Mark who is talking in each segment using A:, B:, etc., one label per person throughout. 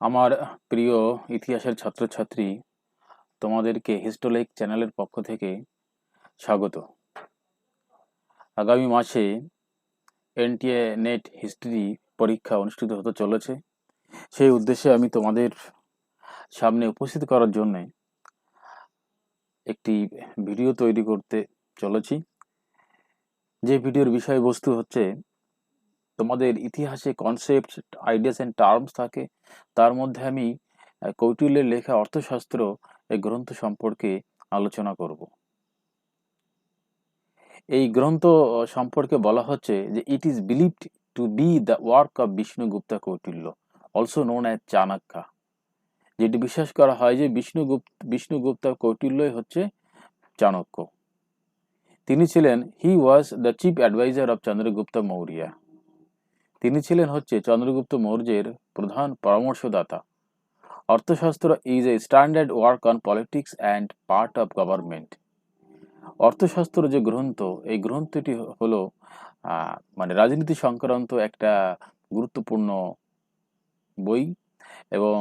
A: আমার প্রিয় ইতিহাসের ছাত্রছাত্রী, তোমাদেরকে হিস্টোলাইক চ্যানেলের পক্ষ থেকে স্বাগত। আগামী মাসে এনটিএ নেট হিস্ট্রি পরীক্ষা অনুষ্ঠিত হতে চলেছে। সেই উদ্দেশ্যে আমি তোমাদের সামনে উপস্থিত করার জন্য একটি ভিডিও তৈরি করতে চলেছি। যে ভিডিওর বিষয়বস্তু হচ্ছে, তোমাদের ইতিহাসে কনসেপ্ট, আইডিয়াস অ্যান্ড টার্মস থাকে, তার মধ্যে আমি কৌটিল্যের লেখা অর্থশাস্ত্র এই গ্রন্থ সম্পর্কে আলোচনা করব। এই গ্রন্থ সম্পর্কে বলা হচ্ছে যে it is believed to be the work of Vishnugupta Kautilya, also known as Chanakya. যেটি বিশ্বাস করা হয় যে বিষ্ণুগুপ্তা কৌটিল্যই হচ্ছে চাণক্য। তিনি ছিলেন was the chief adviser of Chandragupta Maurya. তিনি ছিলেন চন্দ্রগুপ্ত মৌর্যের প্রধান পরামর্শদাতা। Arthashastra is a standard work on politics and art of government. Arthashastra যে গ্রন্থ, এই গ্রন্থটি হলো মানে রাজনীতি সংক্রান্ত একটা গুরুত্বপূর্ণ বই, এবং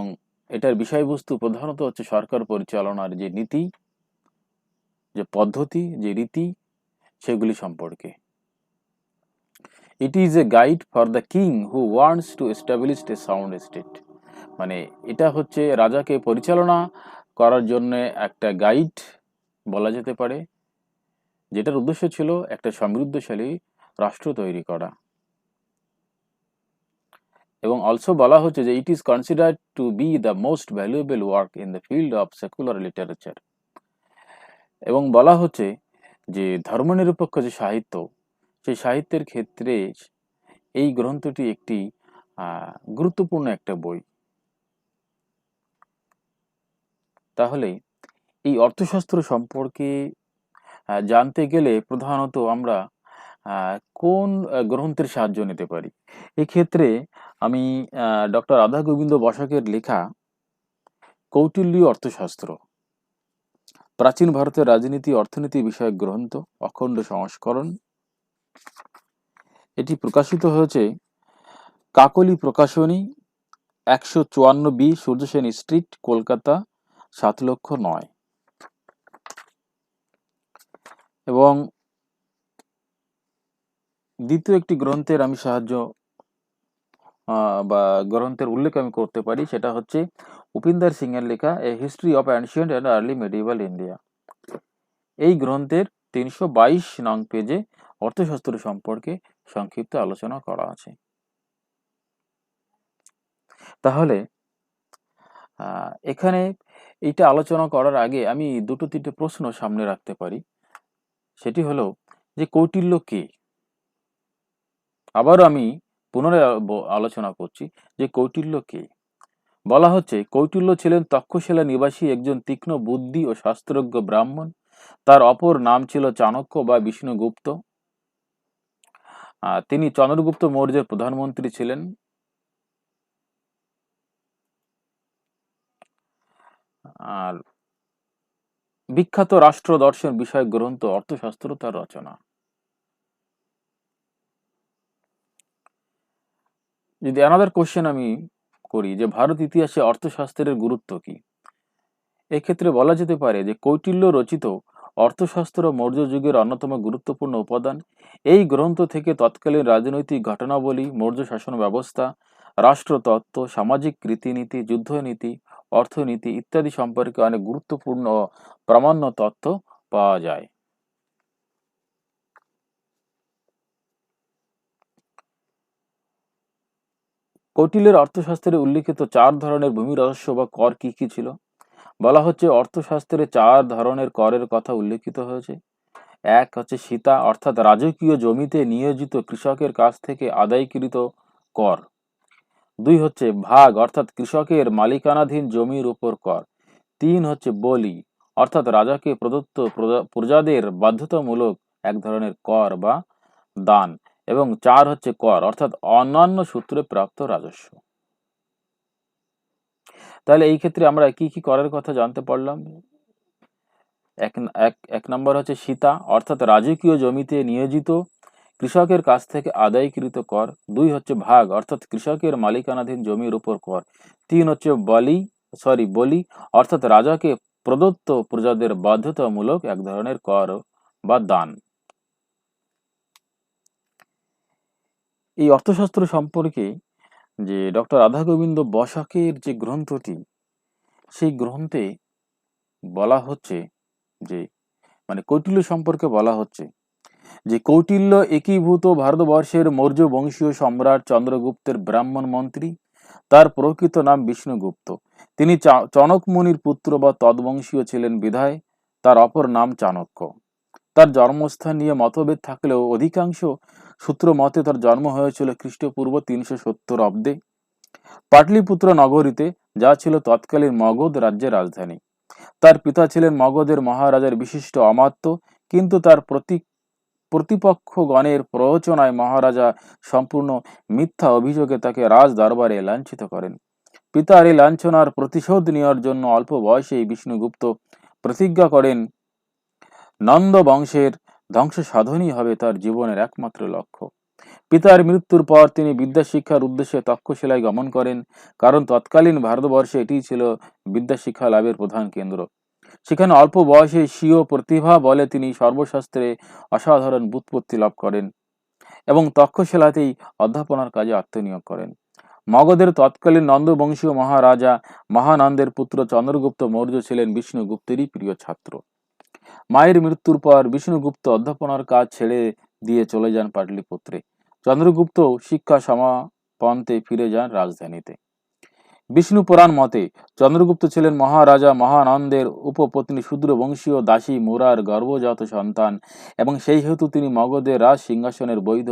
A: এটার বিষয়বস্তু প্রধানত হচ্ছে সরকার পরিচালনার যে নীতি, যে পদ্ধতি, যে রীতি, সেগুলি সম্পর্কে। It is a guide for the king who wants to establish a sound state. মানে এটা হচ্ছে রাজাকে পরিচালনা করার জন্য একটা গাইড বলা যেতে পারে, যেটার উদ্দেশ্য ছিল একটা সমৃদ্ধশালী রাষ্ট্র তৈরি করা। এবং অলসো বলা হচ্ছে যে it is considered two be the most valuable work in the field of secular literature. এবং বলা হচ্ছে যে ধর্মনিরপেক্ষ যে সাহিত্য, সেই সাহিত্যের ক্ষেত্রে এই গ্রন্থটি একটি গুরুত্বপূর্ণ একটা বই। তাহলে এই অর্থশাস্ত্র সম্পর্কে জানতে গেলে প্রধানত আমরা কোন গ্রন্থের সাহায্য নিতে পারি? এক্ষেত্রে আমি ডক্টর রাধা গোবিন্দ বসাকের লেখা কৌটিল্যীয় অর্থশাস্ত্র, প্রাচীন ভারতের রাজনীতি অর্থনীতি বিষয়ক গ্রন্থ, অখণ্ড সংস্করণ, এটি প্রকাশিত হয়েছে কাকলি প্রকাশনী, 154B সূর্যসেন স্ট্রিট, কলকাতা 7,09,000। এবং দ্বিতীয় একটি গ্রন্থের আমি সাহায্য বা গ্রন্থের উল্লেখ আমি করতে পারি, সেটা হচ্ছে উপিন্দর সিং এর লেখা a history of ancient and early medieval India. এই গ্রন্থের 322 নং পেজে অর্থশাস্ত্র সম্পর্কে সংক্ষিপ্ত আলোচনা করা আছে। তাহলে এখানে এইটা আলোচনা করার আগে আমি দুটো তিনটে প্রশ্ন সামনে রাখতে পারি। সেটি হলো যে কৌটিল্য কে? আবারও আমি পুনরায় আলোচনা করছি যে কৌটিল্য কে। বলা হচ্ছে কৌটিল্য ছিলেন তক্ষশিলা নিবাসী একজন তীক্ষ্ণ বুদ্ধি ও শাস্ত্রজ্ঞ ব্রাহ্মণ। তার অপর নাম ছিল চাণক্য বা বিষ্ণুগুপ্ত। তিনি চন্দ্রগুপ্ত মৌর্যের প্রধানমন্ত্রী ছিলেন। আর বিখ্যাত রাষ্ট্র দর্শন বিষয়ক গ্রন্থ অর্থশাস্ত্র তার রচনা। যদি অ্যানাদার কোশ্চেন আমি করি যে ভারত ইতিহাসে অর্থশাস্ত্রের গুরুত্ব কি, এক্ষেত্রে বলা যেতে পারে যে কৌটিল্য রচিত অর্থশাস্ত্র মৌর্য যুগের অন্যতম গুরুত্বপূর্ণ উপাদান। এই গ্রন্থ থেকে তৎকালীন রাজনৈতিক ঘটনাবলী, মৌর্য শাসন ব্যবস্থা, রাষ্ট্রতত্ত্ব, সামাজিক রীতিনীতি, যুদ্ধনীতি, অর্থনীতি ইত্যাদি সম্পর্কে অনেক গুরুত্বপূর্ণ প্রামাণ্য তথ্য পাওয়া যায়। কৌটিল্যের অর্থশাস্ত্রে উল্লিখিত 4 ধরনের ভূমি রাজস্ব বা কর কি কি ছিল? বলা হচ্ছে অর্থশাস্ত্রে 4 ধরনের করের কথা উল্লিখিত হয়েছে। এক হচ্ছে সীতা, অর্থাৎ রাজকীয় জমিতে নিয়োজিত কৃষকের কাছ থেকে আদায়কৃত কর। 2 হচ্ছে ভাগ, অর্থাৎ কৃষকের মালিকানাধীন জমির উপর কর। 3 হচ্ছে বলি, অর্থাৎ রাজাকে প্রদত্ত প্রজাদের বাধ্যতামূলক এক ধরনের কর বা দান। এবং 4 হচ্ছে কর, অর্থাৎ অন্যান্য সূত্রে প্রাপ্ত রাজস্ব। তাহলে এই ক্ষেত্রে আমরা কি কি করের কথা জানতে পারলাম? এক নম্বর হচ্ছে সীতা, অর্থাৎ রাজকীয় জমিতে নিয়োজিত কৃষকের কাছ থেকে আদায়কৃত কর। 2 হচ্ছে ভাগ অর্থাৎ কৃষকের মালিকানাধীন জমির উপর কর। 3 হচ্ছে বলি অর্থাৎ রাজাকে প্রদত্ত প্রজাদের বাধ্যতামূলক এক ধরনের কর বা দান। এই অর্থশাস্ত্র সম্পর্কে যে ডক্টর রাধাগোবিন্দ বসাকের যে গ্রন্থটি, সেই গ্রন্থে বলা হচ্ছে যে কৌটিল্য সম্পর্কে বলা হচ্ছে যে কৌটিল্য একীভূত ভারতবর্ষের মৌর্য বংশীয় সম্রাট চন্দ্রগুপ্তের ব্রাহ্মণ মন্ত্রী। তার প্রকৃত নাম বিষ্ণুগুপ্ত। তিনি চনক মুনির পুত্র বা তদ্বংশীয় ছিলেন বিধায় তার অপর নাম চাণক্য। তার জন্মস্থান নিয়ে মতভেদ থাকলেও অধিকাংশ সূত্র মতে তার জন্ম হয়েছিল খ্রিস্টপূর্ব 370 অব্দে পাটলিপুত্র নগরীতে, যা ছিল তৎকালীন মগধ রাজ্যের রাজধানী। তার পিতা ছিলেন মগধের মহারাজার বিশিষ্ট অমাত্য, কিন্তু তার প্রতিপক্ষগণের প্ররোচনায় মহারাজা সম্পূর্ণ মিথ্যা অভিযোগে তাকে রাজ দরবারে লাঞ্ছিত করেন। পিতার এই লাঞ্ছনার প্রতিশোধ নেওয়ার জন্য অল্প বয়সেই বিষ্ণুগুপ্ত প্রতিজ্ঞা করেন নন্দ বংশের ধ্বংস সাধনই হবে তার জীবনের একমাত্র লক্ষ্য। পিতার মৃত্যুর পর তিনি বিদ্যা শিক্ষার উদ্দেশ্যে তক্ষশিলায় গমন করেন, কারণ তৎকালীন ভারতবর্ষে এটি ছিল বিদ্যা শিক্ষা লাভের প্রধান কেন্দ্র। সেখানে অল্প বয়সে স্বীয় প্রতিভা বলে তিনি সর্বশাস্ত্রে অসাধারণ ব্যুৎপত্তি লাভ করেন এবং তক্ষশিলাতেই অধ্যাপনার কাজে আত্মনিয়োগ করেন। মগধের তৎকালীন নন্দবংশীয় মহারাজা মহানন্দের পুত্র চন্দ্রগুপ্ত মৌর্য ছিলেন বিষ্ণুগুপ্তেরই প্রিয় ছাত্র। মায়ের মৃত্যুর পর বিষ্ণুগুপ্ত অধ্যাপনার কাজ ছেড়ে দিয়ে চলে যান পাটলিপুত্রে। চন্দ্রগুপ্ত শিক্ষা সমাপন্তে ফিরে যান রাজধানীতে। বিষ্ণু পুরাণ মতে চন্দ্রগুপ্ত ছিলেন মহারাজা মহানন্দের উপপত্নী শূদ্র বংশীয় দাসী মুরার গর্ভজাত সন্তান এবং সেই হেতু তিনি মগধের রাজ সিংহাসনের বৈধ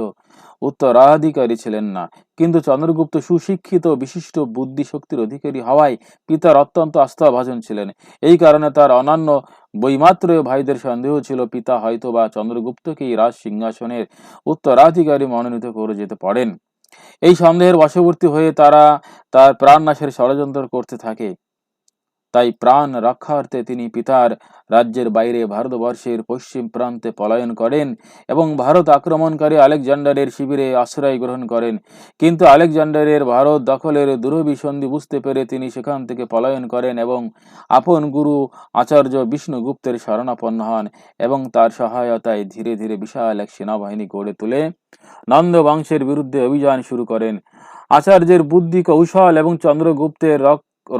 A: উত্তরাধিকারী ছিলেন না। কিন্তু চন্দ্রগুপ্ত সুশিক্ষিত বিশিষ্ট বুদ্ধি শক্তির অধিকারী হওয়ায় পিতার অত্যন্ত আস্থাভাজন ছিলেন। এই কারণে তার অন্যান্য বৈমাত্রেয় ভাইদের সন্দেহ ছিল পিতা হয়তো বা চন্দ্রগুপ্তকেই রাজ সিংহাসনের উত্তরাধিকারী মনোনীত করে যেতে পারেন। এই সন্দেহের বশবর্তী হয়ে তারা তার প্রাণনাশের ষড়যন্ত্র করতে থাকে। তাই প্রাণ রক্ষার্থে তিনি পিতার রাজ্যের বাইরে ভারতবর্ষের পশ্চিম প্রান্তে পলায়ন করেন এবং ভারত আক্রমণকারী আলেকজান্ডারের শিবিরে আশ্রয় গ্রহণ করেন। কিন্তু আলেকজান্ডারের ভারত দখলের দুরভিসন্ধি বুঝতে পেরে তিনি সেখান থেকে পলায়ন করেন এবং আপন গুরু আচার্য বিষ্ণুগুপ্তের শরণাপন্ন হন এবং তার সহায়তায় ধীরে ধীরে বিশাল এক সেনাবাহিনী গড়ে তুলে নন্দ বংশের বিরুদ্ধে অভিযান শুরু করেন। আচার্যের বুদ্ধি কৌশল এবং চন্দ্রগুপ্তের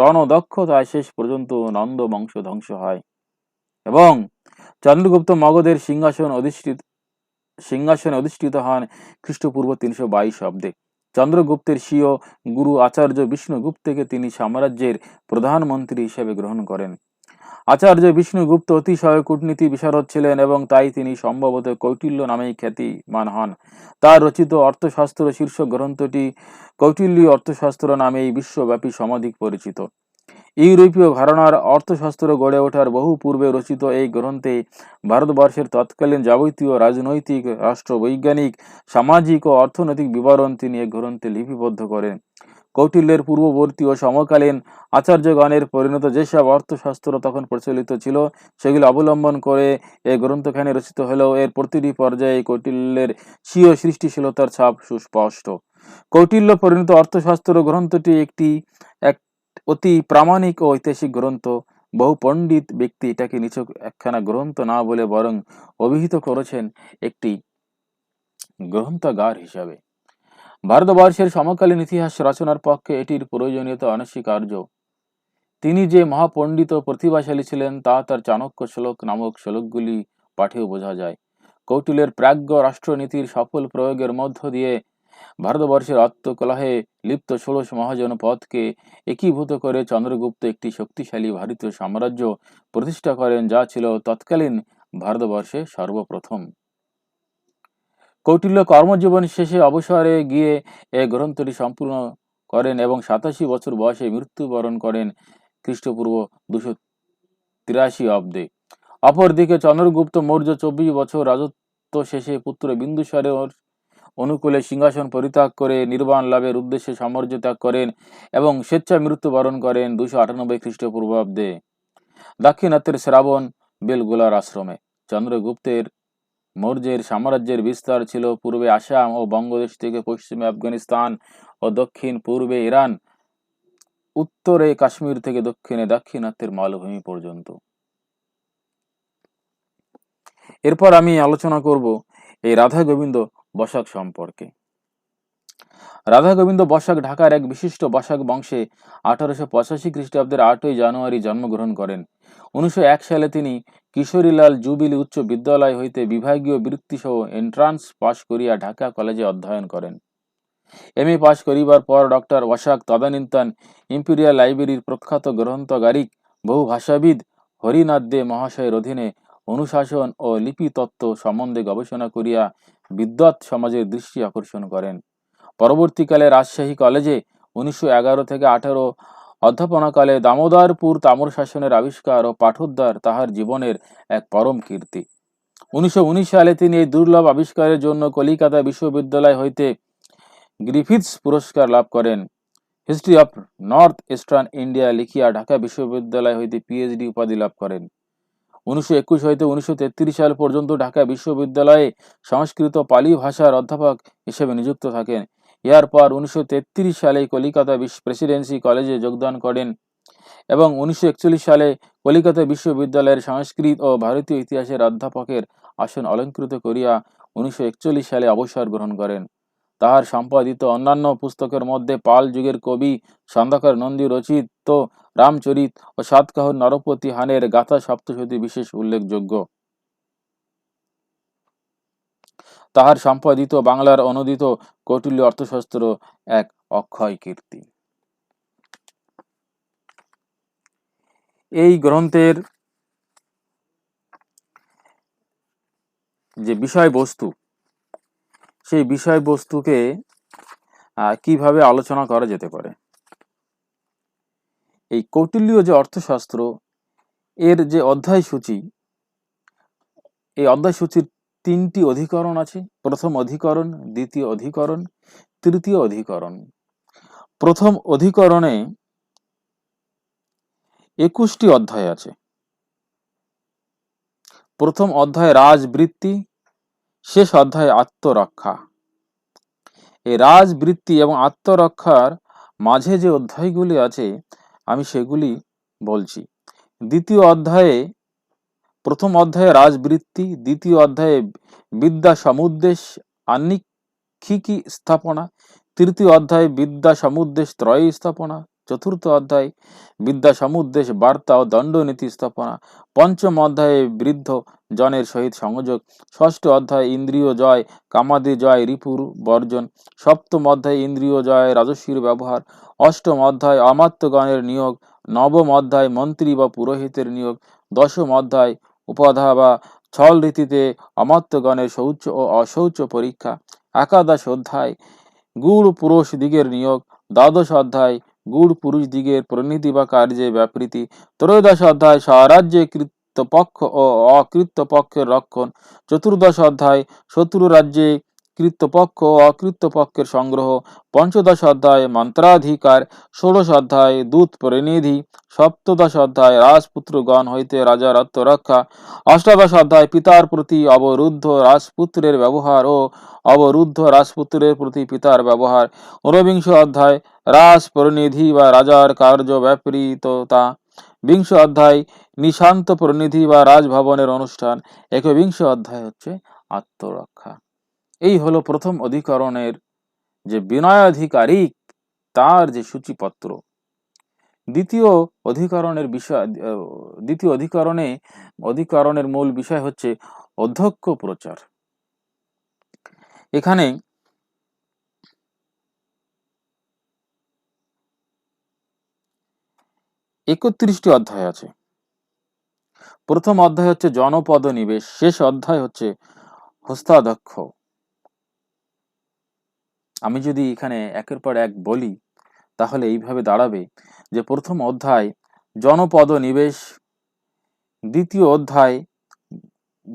A: রণদক্ষতায় শেষ পর্যন্ত নন্দ বংশ ধ্বংস হয় এবং চন্দ্রগুপ্ত মগধের সিংহাসনে অধিষ্ঠিত হন খ্রিস্টপূর্ব 322 অব্দে। চন্দ্রগুপ্তের স্বীয় গুরু আচার্য বিষ্ণুগুপ্তকে তিনি সাম্রাজ্যের প্রধানমন্ত্রী হিসেবে গ্রহণ করেন। আচার্য বিষ্ণুগুপ্ত অতিশয় কূটনীতি বিশারদ ছিলেন এবং তাই তিনি সম্ভবত কৌটিল্য নামেই খ্যাতিমান হন। তার রচিত অর্থশাস্ত্র শীর্ষক গ্রন্থটি কৌটিল্য অর্থশাস্ত্র নামেই বিশ্বব্যাপী সমধিক পরিচিত। ইউরোপীয় ঘরানার অর্থশাস্ত্র গড়ে ওঠার বহু পূর্বে রচিত এই গ্রন্থে ভারতবর্ষের তৎকালীন যাবতীয় রাজনৈতিক, রাষ্ট্রবৈজ্ঞানিক, সামাজিক ও অর্থনৈতিক বিবরণ তিনি এই গ্রন্থে লিপিবদ্ধ করেন। কৌটিল্যের পূর্ববর্তী ও সমকালীন আচার্যগণের পরিণত যেসব অর্থশাস্ত্র তখন প্রচলিত ছিল সেগুলি অবলম্বন করে এই গ্রন্থখানি রচিত হলেও এর প্রতিটি পর্যায়ে কৌটিল্যের স্বীয় সৃষ্টিশীলতার ছাপ সুস্পষ্ট। কৌটিল্য পরিণত অর্থশাস্ত্র গ্রন্থটি এক অতি প্রামাণিক ও ঐতিহাসিক গ্রন্থ। বহু পণ্ডিত ব্যক্তি এটাকে নিছক একখানা গ্রন্থ না বলে বরং অভিহিত করেছেন একটি গ্রন্থাগার হিসাবে। ভারতবর্ষের সমকালীন ইতিহাস রচনার পক্ষে এটির প্রয়োজনীয়তা অনস্বীকার্য। তিনি যে মহাপণ্ডিত ও প্রতিভাশালী ছিলেন তা তার চাণক্য শ্লোক নামক শ্লোকগুলি পাঠেও বোঝা যায়। কৌটিল্যের প্রাজ্ঞ রাষ্ট্রনীতির সফল প্রয়োগের মধ্য দিয়ে ভারতবর্ষের আত্মকলহে লিপ্ত ষোড়শ মহাজনপদকে একীভূত করে চন্দ্রগুপ্ত একটি শক্তিশালী ভারতীয় সাম্রাজ্য প্রতিষ্ঠা করেন, যা ছিল তৎকালীন ভারতবর্ষে সর্বপ্রথম। কৌটিল্য কর্মজীবন শেষে অবসরে গিয়ে এ গ্রন্থটি সম্পূর্ণ করেন এবং 87 বছর বয়সে মৃত্যুবরণ করেন খ্রিস্টপূর্ব 283 অব্দে। অপরদিকে চন্দ্রগুপ্ত মৌর্য 24 বছর রাজত্ব শেষে পুত্র বিন্দুসারের অনুকূলে সিংহাসন পরিত্যাগ করে নির্বাণ লাভের উদ্দেশ্যে সাম্রাজ্য ত্যাগ করেন এবং স্বেচ্ছায় মৃত্যুবরণ করেন 298 খ্রিস্টপূর্বাব্দে দাক্ষিণাত্যের শ্রাবণ বেলগোলার আশ্রমে। চন্দ্রগুপ্তের মৌর্যের সাম্রাজ্যের বিস্তার ছিল পূর্বে আসাম ও বঙ্গদেশ থেকে পশ্চিমে আফগানিস্তান ও দক্ষিণ পূর্বে ইরান, উত্তরে কাশ্মীর থেকে দক্ষিণে দাক্ষিণাত্যের মালভূমি পর্যন্ত। এরপর আমি আলোচনা করব এই রাধা গোবিন্দ বসাক সম্পর্কে। রাধা গোবিন্দ বসাক ঢাকার এক বিশিষ্ট বসাক বংশে 1885 খ্রিস্টাব্দের 8ই জানুয়ারি জন্মগ্রহণ করেন। 1901 সালে তিনি কিশোরীলাল জুবিলি উচ্চ বিদ্যালয় হইতে বিভাগীয় বৃত্তি সহ এন্ট্রান্স পাশ করিয়া ঢাকা কলেজে অধ্যয়ন করেন। এমএ পাশ করিবার পর ডক্টর বসাক তদানীন্তন ইম্পেরিয়াল লাইব্রেরির প্রখ্যাত গ্রন্থগারিক বহু ভাষাবিদ হরিনাথ দে মহাশয়ের অধীনে অনুশাসন ও লিপিতত্ত্ব সম্বন্ধে গবেষণা করিয়া বিদ্বৎ সমাজের দৃষ্টি আকর্ষণ করেন। পরবর্তীকালে রাজশাহী কলেজে 1911 থেকে 18 অধ্যাপনাকালে দামোদরপুর তাম্রশাসনের আবিষ্কার ও পাঠোদ্ধার তাহার জীবনের এক পরম কীর্তি। 1919 সালে তিনি এই দুর্লভ আবিষ্কারের জন্য কলিকাতা বিশ্ববিদ্যালয় হইতে গ্রিফিথস পুরস্কার লাভ করেন। History of north eastern India লিখিয়া ঢাকা বিশ্ববিদ্যালয় হইতে পিএইচডি উপাধি লাভ করেন। 1921 হইতে 1933 সাল পর্যন্ত ঢাকা বিশ্ববিদ্যালয়ে সংস্কৃত পালি ভাষার অধ্যাপক হিসেবে নিযুক্ত থাকেন। এর পর 1933 সালে কলিকাতা প্রেসিডেন্সি কলেজে যোগদান করেন এবং 1941 সালে কলিকাতা বিশ্ববিদ্যালয়ের সংস্কৃত ও ভারতীয় ইতিহাসের অধ্যাপকের আসন অলঙ্কৃত করিয়া 1941 সালে অবসর গ্রহণ করেন। তাহার সম্পাদিত অন্যান্য পুস্তকের মধ্যে পাল যুগের কবি সন্ধ্যাকর নন্দী রচিত রামচরিত ও সাতকাহন নরপতি হানের গাথা সপ্তশতী বিশেষ উল্লেখযোগ্য। তাহার সম্পাদিত বাংলার অনুদিত কৌটিল্য অর্থশাস্ত্র এক অক্ষয় কীর্তি। এই গ্রন্থের যে বিষয়বস্তু, সেই বিষয়বস্তুকে কিভাবে আলোচনা করা যেতে পারে। এই কৌটিল্য যে অর্থশাস্ত্র, এর যে অধ্যায় সূচি, এই অধ্যায় সূচির 3টি অধিকরণ আছে। প্রথম অধিকরণ, দ্বিতীয় অধিকরণ, তৃতীয় অধিকরণ। প্রথম অধিকরণে 21টি অধ্যায় আছে। প্রথম অধ্যায় রাজবৃত্তি, শেষ অধ্যায় আত্মরক্ষা। এই রাজবৃত্তি এবং আত্মরক্ষার মাঝে যে অধ্যায়গুলি আছে আমি সেগুলি বলছি। দ্বিতীয় অধ্যায়ে, প্রথম অধ্যায়ে রাজবৃত্তি, দ্বিতীয় অধ্যায়ে বিদ্যা সমুদ্দেশ আন্নিক্ষিকী স্থাপনা, তৃতীয় অধ্যায়ে বিদ্যা সমুদ্দেশ ত্রয়ী স্থাপনা, চতুর্থ অধ্যায়ে বিদ্যা সমুদ্দেশ বার্তা ও দণ্ডনীতি স্থাপনা, পঞ্চম অধ্যায়ে বৃদ্ধ জনের সহিত সংযোগ, ষষ্ঠ অধ্যায়ে ইন্দ্রিয় জয়, কামাদি জয়, রিপুর বর্জন, সপ্তম অধ্যায়ে ইন্দ্রিয় জয়, রাজস্বীর ব্যবহার, অষ্টম অধ্যায় অমাত্যগণের নিয়োগ, নবম অধ্যায় মন্ত্রী বা পুরোহিতের নিয়োগ, দশম অধ্যায় উপাধা বা ছল রীতিতে অমাত্যগণের শৌচ ও অশৌচ পরীক্ষা, একাদশ অধ্যায় গূঢ় পুরুষ দিগের নিয়োগ, দ্বাদশ অধ্যায় গূঢ় পুরুষ দিগের প্রণীতি বা কার্যে ব্যাপৃতি, ত্রয়োদশ অধ্যায় স্বরাজ্যে কৃতপক্ষ ও অকৃতপক্ষের রক্ষণ, চতুর্দশ অধ্যায় শত্রু রাজ্যে কৃতপক্ষ ও অকৃতপক্ষের সংগ্রহ, পঞ্চদশ অধ্যায় মন্ত্রাধিকার, ষোড়শ অধ্যায় দূত প্রতিনিধি, সপ্তদশ অধ্যায় রাজপুত্রগণ হইতে রাজার আত্মরক্ষা, অষ্টাদশ অধ্যায় পিতার প্রতি অবরুদ্ধ রাজপুত্রের ব্যবহার ও অবরুদ্ধ রাজপুত্রের প্রতি পিতার ব্যবহার, ঊনবিংশ অধ্যায় রাজ প্রতিনিধি বা রাজার কার্য ব্যাপৃততা, বিংশ অধ্যায় নিশান্ত প্রতিনিধি বা রাজভবনের অনুষ্ঠান, একবিংশ অধ্যায় হচ্ছে আত্মরক্ষা। এই হলো প্রথম অধিকরণের যে বিনয়াধিকারিক তার যে সূচিপত্র। দ্বিতীয় অধিকরণের বিষয়, দ্বিতীয় অধিকরণের মূল বিষয় হচ্ছে অধ্যক্ষ প্রচার। এখানে 31টি অধ্যায় আছে। প্রথম অধ্যায় হচ্ছে জনপদ নিবেশ, শেষ অধ্যায় হচ্ছে হস্তাধ্যক্ষ। আমি যদি এখানে একের পর এক বলি তাহলে এইভাবে দাঁড়াবে যে প্রথম অধ্যায় জনপদ নিবেশ, দ্বিতীয় অধ্যায়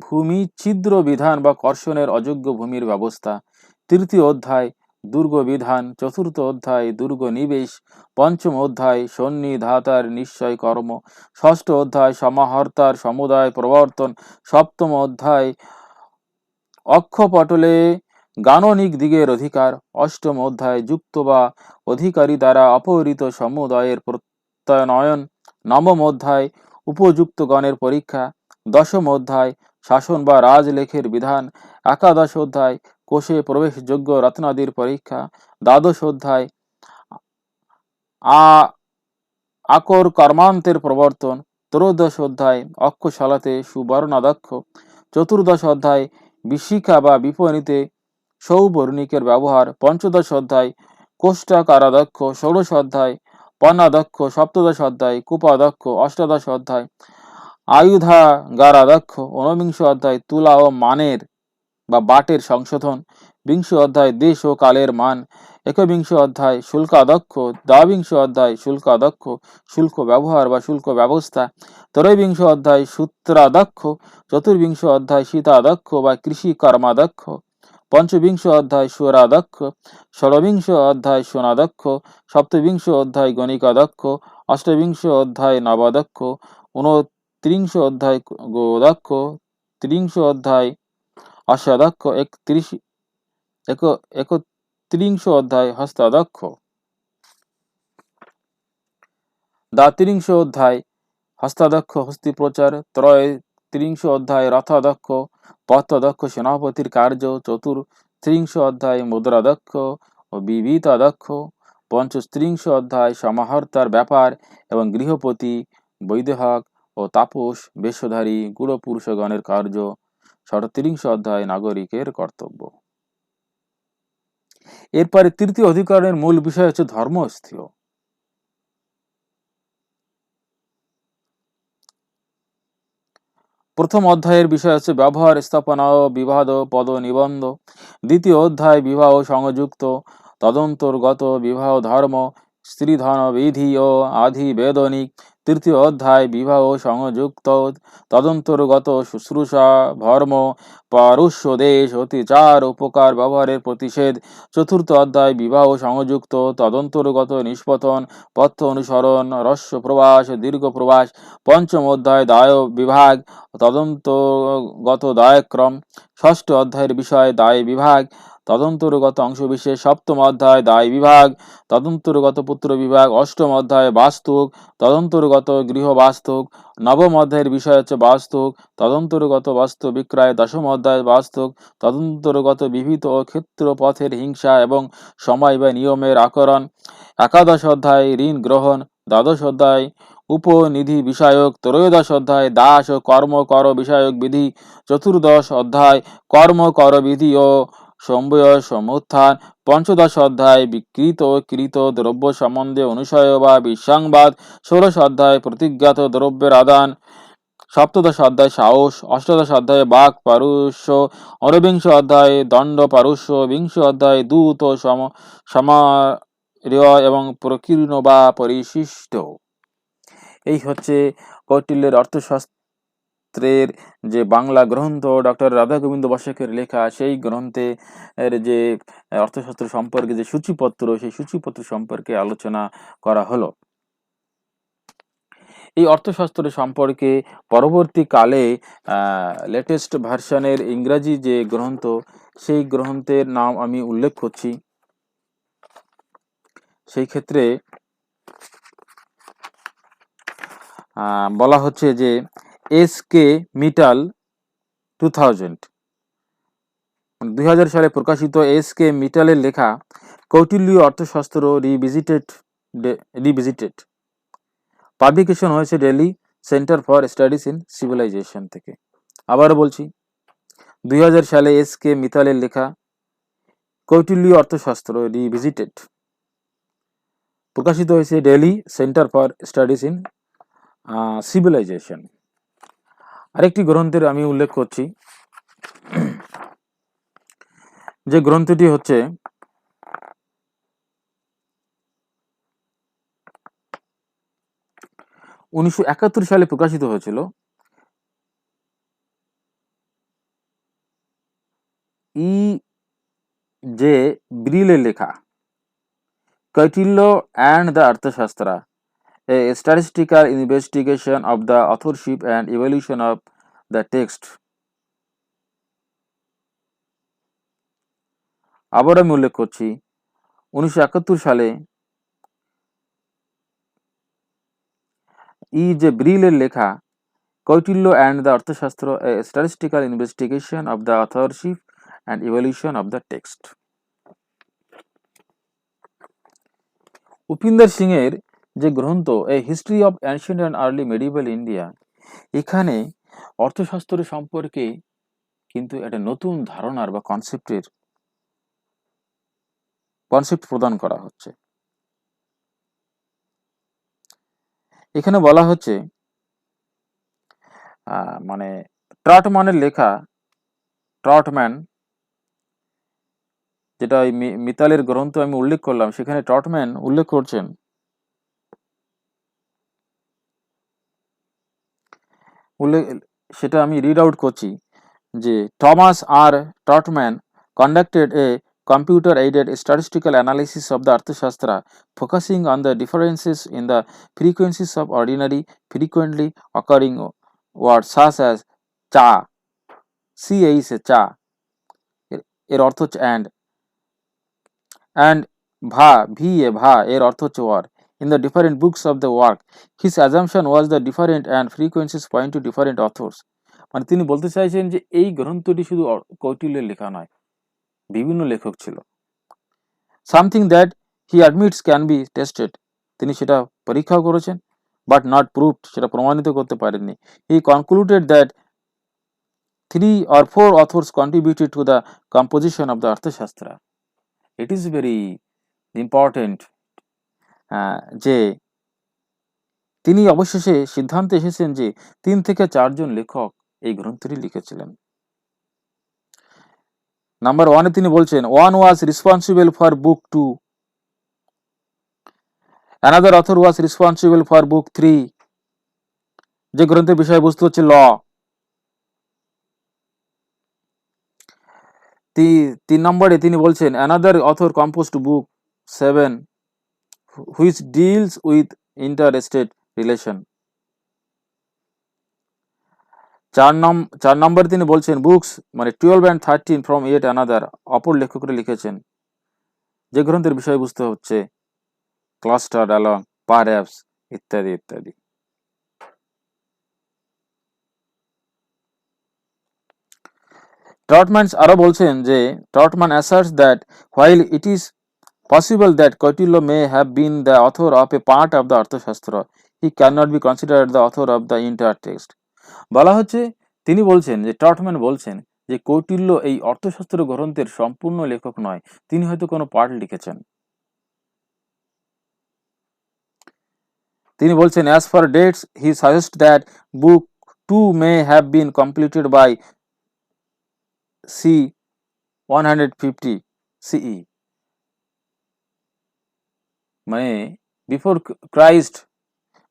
A: ভূমি ছিদ্র বিধান বা কর্ষণের অযোগ্য ভূমির ব্যবস্থা, তৃতীয় অধ্যায় দুর্গ বিধান, চতুর্থ অধ্যায় দুর্গ নিবেশ, পঞ্চম অধ্যায় সন্নিধাতার নিশ্চয় কর্ম, ষষ্ঠ অধ্যায় সমাহর্তার সমুদায় প্রবর্তন, সপ্তম অধ্যায় অক্ষপটলে গাণনিক দিগের অধিকার। অষ্টম অধ্যায় যুক্ত বা অধিকারী দ্বারা অপহৃত সমুদয়ের প্রত্যয়ন। নবম অধ্যায় উপযুক্ত গণের পরীক্ষা। দশম অধ্যায় শাসন বা রাজলেখের বিধান। একাদশ অধ্যায় কোষে প্রবেশযোগ্য রত্নাদির পরীক্ষা। দ্বাদশ অধ্যায় আকর কর্মান্তের প্রবর্তন। ত্রয়োদশ অধ্যায় অক্ষশালাতে সুবর্ণাদক্ষ। চতুর্দশ অধ্যায় বিশিখা বা বিপণীতে সৌবর্ণিকের ব্যবহার। পঞ্চদশ অধ্যায় কোষ্টাকারাদক্ষ। ষোড়শ অধ্যায় পন্নাদক্ষ। সপ্তদশ অধ্যায় কূপাদক্ষ। অষ্টাদশ অধ্যায় আয়ুধাগারাদক্ষ। ঊনবিংশ অধ্যায় তুলা ও মানের বা বাটের সংশোধন। বিংশ অধ্যায় দেশ ও কালের মান। একবিংশ অধ্যায় শুল্কাদক্ষ। দ্বাবিংশ অধ্যায় শুল্কাদক্ষ শুল্ক ব্যবহার বা শুল্ক ব্যবস্থা। ত্রয়োবিংশ অধ্যায় সূত্রাদক্ষ। চতুর্বিংশ অধ্যায় সীতাদক্ষ বা কৃষি কর্মাদক্ষ। পঞ্চবিংশ অধ্যায় সুরাদক্ষ। ষড়বিংশ অধ্যায় সোনাদক্ষ। সপ্তবিংশ অধ্যায় গণিকাদক্ষ। অষ্টবিংশ অধ্যায় নবাদক্ষ। ঊনত্রিংশ অধ্যায় গোদক্ষ। ত্রিংশ অধ্যায় অষ্টাদক্ষ। একত্রিংশ অধ্যায় হস্তাদক্ষ। দ্বাত্রিংশ অধ্যায় হস্তাদক্ষ হস্তি প্রচার। ত্রিংশ অধ্যায় রথাদক্ষ পত্তদক্ষ সেনাপতির কার্য। চতুর্থিংশ অধ্যায় মুদ্রাদক্ষ ও বিবিতাদক্ষ। পঞ্চস্ত্রিংশ অধ্যায় সমাহর্তার ব্যাপার এবং গৃহপতি বৈদেহক ও তাপস বেশধারী গুড়পুরুষগণের কার্য। ষড়ত্রিংশ অধ্যায় নাগরিকের কর্তব্য। এরপরে তৃতীয় অধিকরণের মূল বিষয় হচ্ছে ধর্মস্থিয়। প্রথম অধ্যায়ের বিষয় হচ্ছে ব্যবহার স্থাপনা ও বিবাদ পদ নিবন্ধ। দ্বিতীয় অধ্যায় বিবাহ সংযুক্ত তদন্তর্গত বিবাহ ধর্ম স্ত্রীধন বিধি ও আধিবেদনিক। তৃতীয় অধ্যায় বিবাহ সংযুক্ত তদন্তর্গত শুশ্রূষা ধর্ম পারস্য দেশ অতিচার উপকার ব্যবহারের প্রতিষেধ। চতুর্থ অধ্যায় বিবাহ সংযুক্ত তদন্তর্গত নিষ্পতন পথ্য অনুসরণ রস্য প্রবাস দীর্ঘ প্রবাস। পঞ্চম অধ্যায় দায় বিভাগ তদন্তগত দায়ক্রম। ষষ্ঠ অধ্যায়ের বিষয় দায় বিভাগ তদন্তর্গত অংশবিশেষ। সপ্তম অধ্যায় দায় বিভাগ তদন্তর্গত পুত্র বিভাগ। অষ্টম অধ্যায় বাস্তুক তদন্তর্গত গৃহ বাস্তুক। নবম অধ্যায়ের বিষয় হচ্ছে বাস্তুক তদন্তর্গত বস্তু বিক্রয়। দশম অধ্যায় বাস্তুক তদন্তর্গত বিবিধ ও ক্ষেত্র পথের হিংসা এবং সময় বা নিয়মের আকরণ। একাদশ অধ্যায় ঋণ গ্রহণ। দ্বাদশ অধ্যায় উপনিধি বিষয়ক। ত্রয়োদশ অধ্যায় দাস ও কর্ম কর বিষয়ক বিধি। চতুর্দশ অধ্যায় কর্ম কর বিধি ও সম্বয় সমুত্থান। পঞ্চদশ অধ্যায় বিকৃত ও কৃত দ্রব্য সম্বন্ধে অনুসয় বা বিসংবাদ। ষোড়শ অধ্যায় প্রতিজ্ঞাত দ্রব্যের আদান। সপ্তদশ অধ্যায় সাহস। অষ্টাদশ অধ্যায় বাক পারুষ্য। ঊনবিংশ অধ্যায় দণ্ড পারুষ্য। বিংশ অধ্যায় দূত ও সমারয় এবং প্রকীর্ণ বা পরিশিষ্ট। এই হচ্ছে কৌটিল্যের অর্থশাস্ত্রের যে বাংলা গ্রন্থ ডক্টর রাধা গোবিন্দ বসাকের লেখা, সেই গ্রন্থের যে অর্থশাস্ত্র সম্পর্কে যে সূচিপত্র, সেই সূচিপত্র সম্পর্কে আলোচনা করা হলো। এই অর্থশাস্ত্র সম্পর্কে পরবর্তীকালে লেটেস্ট ভার্সনের ইংরাজি যে গ্রন্থ, সেই গ্রন্থের নাম আমি উল্লেখ করছি। সেই ক্ষেত্রে বলা হচ্ছে যে এস.কে. মিটাল 2000 সালে প্রকাশিত এস.কে. মিটালের লেখা কৌটিল্যীয় অর্থশাস্ত্র রিভিজিটেড পাবলিকেশন হয়েছে Delhi centre for studies in civilisation থেকে। আবারও বলছি, 2000 সালে এস.কে. মিতালের লেখা কৌটিল্যীয় অর্থশাস্ত্র রিভিজিটেড প্রকাশিত হয়েছে Delhi centre for studies in civilisation. আরেকটি গ্রন্থের আমি উল্লেখ করছি, যে গ্রন্থটি হচ্ছে (1971) সালে প্রকাশিত হয়েছিল ই.জে. ব্রিলের লেখা Kautilya and the Arthashastra, a statistical investigation of the authorship and evolution of the text. আবার আমি উল্লেখ করছি 1971 সালে যে ব্রিলের লেখা Kautilya and the Arthashastra, a statistical investigation of the authorship and evolution of the text. Upinder Singh এর যে গ্রন্থ a history of ancient and early medieval India, এখানে অর্থশাস্ত্র সম্পর্কে কিন্তু একটা নতুন ধারণার বা কনসেপ্ট প্রদান করা হচ্ছে। এখানে বলা হচ্ছে মানে ট্রটম্যানের লেখা, ট্রটম্যান যেটা ওই মিতালের গ্রন্থ আমি উল্লেখ করলাম, সেখানে ট্রটম্যান উল্লেখ করছেন সেটা আমি রিড আউট করছি যে Thomas R Trautmann conducted a computer-aided statistical analysis of the Arthashastra, focusing on the differences in the frequencies of ordinary, frequently occurring words such as cha, ch, cha, এর অর্থ হচ্ছে and bha, bha, এর অর্থ হচ্ছে war. In the different books of the work, his assumption was the different and frequencies point to different authors. মানে তিনি বলতে চাইছেন যে এই গ্রন্থটি শুধু কৌটিল্যের লেখা নয়, বিভিন্ন লেখক ছিল। Something that he admits can be tested, তিনি সেটা পরীক্ষাও করেছেন, বাট নট প্রুভড, সেটা প্রমাণিত করতে পারেননি। হি concluded that 3 or 4 authors contributed to the composition of the Arthashastra. It is very important যে তিনি অবশেষে সিদ্ধান্তে এসেছেন যে 3 থেকে 4 জন লেখক এই গ্রন্থটি লিখেছিলেন। নাম্বার 1 এ তিনি বলছেন, one was responsible for book 2, another author was responsible for book 3, যে গ্রন্থের বিষয়বস্তু হচ্ছে ল। 3 নম্বরে তিনি বলছেন, another author composed book 7 which deals with interstate relation। 4 নম্বরে তিনি বলছেন বুকস মানে 12 and 13 from yet another, অপর লেখকরা লিখেছেন, যে গ্রন্থের বিষয়বস্তু হচ্ছে clustered along perhaps ইত্যাদি ইত্যাদি। ট্রটম্যান আরো বলছেন যে ট্রটম্যান asserts that while it is possible that Kautilya may have been the author of a part of the Arthashastra, he cannot be considered the author of the entire text। বলা হচ্ছে, তিনি বলছেন যে ট্রটম্যান বলছেন যে কৌটিল্য এই অর্থশাস্ত্র গ্রন্থের সম্পূর্ণ লেখক নয়, তিনি হয়তো কোনো পার্ট লিখেছেন। তিনি বলছেন as for dates he suggests that book 2 may have been completed by c 150 CE, মানে বিফোর ক্রাইস্ট,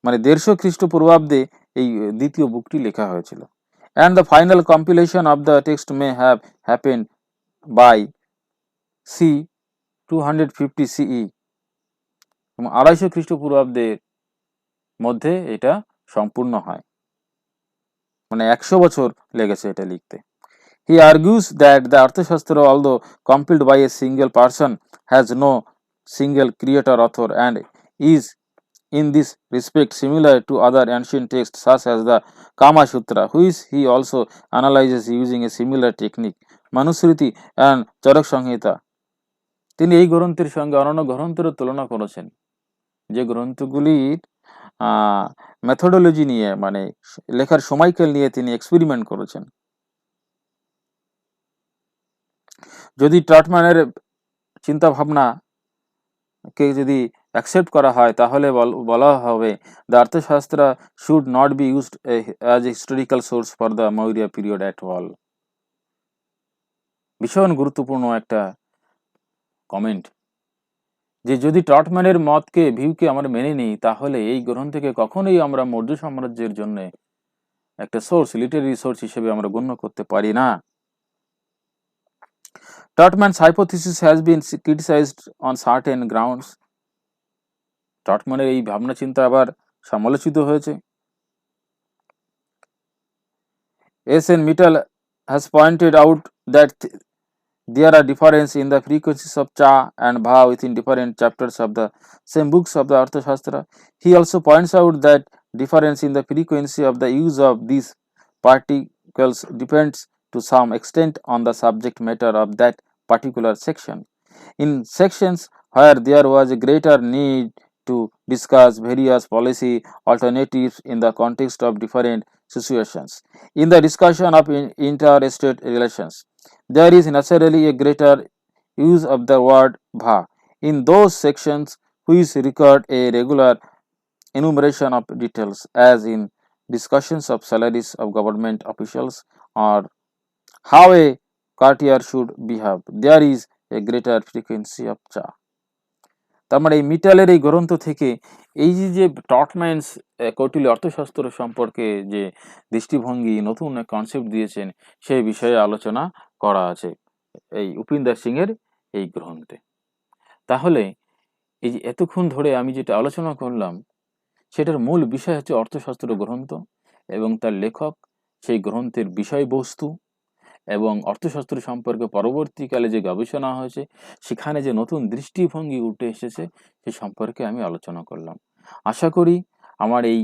A: মানে 150 খ্রিস্টপূর্বাব্দে এই দ্বিতীয় বুকটি লেখা হয়েছিল। and the final compilation of the text may have happened by c 250 CE, এবং 250 খ্রিস্টপূর্বাব্দের মধ্যে এটা সম্পূর্ণ হয়, মানে 100 বছর লেগেছে এটা লিখতে। He argues that the Arthashastra, although compiled by a single person, has no single creator author and is in this respect similar to other ancient texts such as the Kama Sutra, which he also analyzes using a similar technique, Manusmriti and Charak Samhita। তিনি এই গ্রন্থের সঙ্গে অন্যান্য গ্রন্থের তুলনা করেছেন, যে গ্রন্থগুলির methodology নিয়ে মানে লেখার সময়কাল নিয়ে তিনি এক্সপেরিমেন্ট করেছেন। যদি ট্রটম্যানের চিন্তা ভাবনাকে যদি অ্যাকসেপ্ট করা হয় তাহলে বলা হবে the Arthashastra should not be used as a historical source for the Maurya period at all. ভীষণ গুরুত্বপূর্ণ একটা কমেন্ট, যে যদি ট্রটম্যানের ভিউকে আমরা মেনে নিই তাহলে এই গ্রন্থকে কখনোই আমরা মৌর্য সাম্রাজ্যের জন্য একটা সোর্স, লিটারি সোর্স হিসেবে আমরা গণ্য করতে পারি না। Trotman's hypothesis has been criticized on certain grounds. ট্রটম্যানের এই ভাবনা চিন্তা আবার সমালোচিত হয়েছে। S. N. Mittal has pointed out that There are differences in the frequencies of cha and bha within different chapters of the same books of the Arthashastra. He also points out that difference in the frequency of the use of these particles depends to some extent on the subject matter of that particular section. In sections where there was a greater need to discuss various policy alternatives in the context of different situations. In the discussion of interstate relations, there is naturally a greater use of the word bha. In those sections which record a regular enumeration of details, as in discussions of salaries of government officials or how a courtier should behave, there is a greater frequency of cha. তার মানে এই মিটালের এই গ্রন্থ থেকে এই যে টটম্যানস কৌটিল্য অর্থশাস্ত্র সম্পর্কে যে দৃষ্টিভঙ্গি নতুন এক কনসেপ্ট দিয়েছেন সেই বিষয়ে আলোচনা করা আছে এই উপিন্দর সিং এর এই গ্রন্থে। তাহলে এই যে এতক্ষণ ধরে আমি যেটা আলোচনা করলাম সেটার মূল বিষয় হচ্ছে অর্থশাস্ত্র গ্রন্থ এবং তার লেখক, সেই গ্রন্থের বিষয়বস্তু এবং অর্থশাস্ত্র সম্পর্কে পরবর্তীকালে যে গবেষণা হয়েছে সেখানে যে নতুন দৃষ্টিভঙ্গি উঠে এসেছে সে সম্পর্কে আমি আলোচনা করলাম। আশা করি আমার এই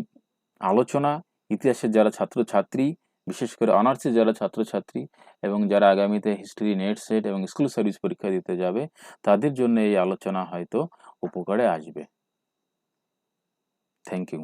A: আলোচনা ইতিহাসের যারা ছাত্রছাত্রী, বিশেষ করে অনার্সের যারা ছাত্রছাত্রী এবং যারা আগামীতে হিস্ট্রি, নেট সেট এবং স্কুল সার্ভিস পরীক্ষা দিতে যাবে তাদের জন্য এই আলোচনা হয়তো উপকারে আসবে। Thank you.